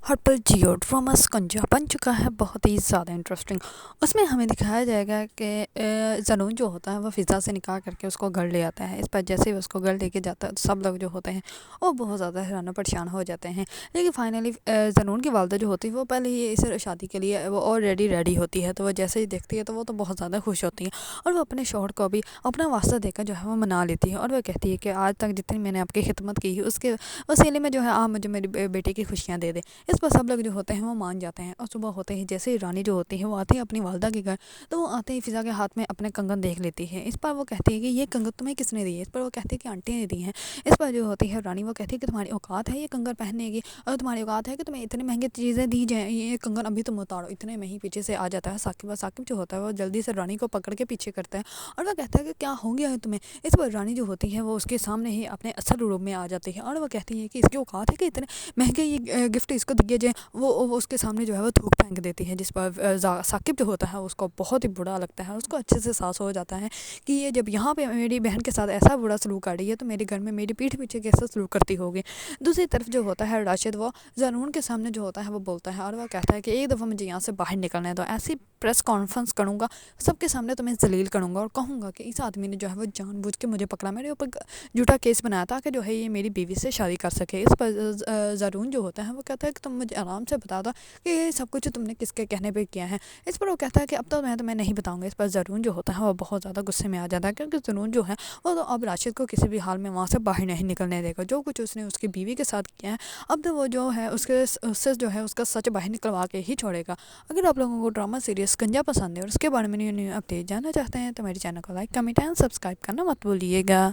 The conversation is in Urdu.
ہر پل جیو ڈرامہ سکنجا بن چکا ہے بہت ہی زیادہ انٹرسٹنگ۔ اس میں ہمیں دکھایا جائے گا کہ زنون جو ہوتا ہے وہ فضا سے نکاح کر کے اس کو گھر لے آتا ہے۔ اس پر جیسے ہی اس کو گھر لے کے جاتا ہے سب لوگ جو ہوتے ہیں وہ بہت زیادہ حیران و پریشان ہو جاتے ہیں، لیکن فائنلی زنون کی والدہ جو ہوتی ہے وہ پہلے ہی اس شادی کے لیے وہ آلریڈی ریڈی ہوتی ہے، تو وہ جیسے ہی دیکھتی ہے تو وہ تو بہت زیادہ خوش ہوتی ہے اور وہ اپنے شوہر کو بھی اپنا واسطہ دے کر جو ہے وہ منا لیتی ہے، اور وہ کہتی ہے کہ آج تک جتنی میں نے آپ کی خدمت کی ہے اس کے وسیلے میں جو ہے آپ مجھے میری بیٹے کی خوشیاں دے دیں۔ اس پر سب لوگ جو ہوتے ہیں وہ مان جاتے ہیں، اور صبح ہوتے ہی جیسے ہی رانی جو ہوتی ہے وہ آتی ہے اپنی والدہ کے گھر، تو وہ آتے ہی فضا کے ہاتھ میں اپنے کنگن دیکھ لیتی ہے۔ اس پر وہ کہتی ہے کہ یہ کنگن تمہیں کس نے دی ہے؟ اس پر وہ کہتی ہے کہ آنٹی نے دی ہیں۔ اس پر جو ہوتی ہے رانی وہ کہتی ہے کہ تمہاری اوقات ہے یہ کنگن پہننے کی، اور تمہاری اوقات ہے کہ تمہیں اتنے مہنگے چیزیں دی جائیں، یہ کنگن ابھی تم اتارو۔ اتنے میں ہی پیچھے سے آ جاتا ہے ثاقب جو ہوتا ہے وہ جلدی سے رانی کو پکڑ کے پیچھے کرتا ہے، اور وہ کہتا ہے کہ کیا ہو گیا ہے تمہیں؟ اس پر رانی جو ہوتی ہے وہ اس کے سامنے ہی اپنے اصل روپ میں آ جاتی ہے، اور وہ کہتی ہے کہ اس کی اوقات ہے کہ اتنے مہنگے یہ گفٹ اس کو دیے جائیں۔ وہ اس کے سامنے جو ہے وہ تھوک پھینک دیتی ہے، جس پر ثاقب جو ہوتا ہے اس کو بہت ہی برا لگتا ہے، اس کو اچھے سے احساس ہو جاتا ہے کہ یہ جب یہاں پہ میری بہن کے ساتھ ایسا برا سلوک کر رہی ہے تو میرے گھر میں میری پیٹھ پیچھے کیسا سلوک کرتی ہوگی۔ دوسری طرف جو ہوتا ہے راشد وہ زنون کے سامنے جو ہوتا ہے وہ بولتا ہے، اور وہ کہتا ہے کہ ایک دفعہ مجھے یہاں سے باہر نکلنا ہے تو ایسی پریس کانفرنس کروں گا، سب کے سامنے تمہیں ذلیل کروں گا اور کہوں گا کہ اس آدمی نے جو ہے وہ جان بوجھ کے مجھے پکڑا، میرے اوپر جھوٹا کیس بنایا تاکہ جو ہے یہ میری بیوی سے شادی کر سکے۔ اس پر زرون جو ہوتا ہے وہ کہتا ہے کہ تم مجھے آرام سے بتا دو کہ یہ سب کچھ تم نے کس کے کہنے پہ کیا ہے۔ اس پر وہ کہتا ہے کہ اب تو میں تمہیں نہیں بتاؤں گا۔ اس پر زرون جو ہوتا ہے وہ بہت زیادہ غصے میں آ جاتا ہے، کیونکہ زرون جو ہے وہ تو اب راشد کو کسی بھی حال میں وہاں سے باہر نہیں نکلنے دے گا۔ جو کچھ اس نے اس کی بیوی کے ساتھ کیا ہے اب تو وہ جو ہے اس سے جو ہے اس کا سچ باہر نکلوا کے ہی چھوڑے گا۔ اگر آپ لوگوں کو ڈرامہ سیریز سکنجا پسند ہے اور اس کے بارے میں نیو اپڈیٹ جاننا چاہتے ہیں تو میرے چینل کو لائک کمنٹ اینڈ سبسکرائب کرنا مت بھولیے گا۔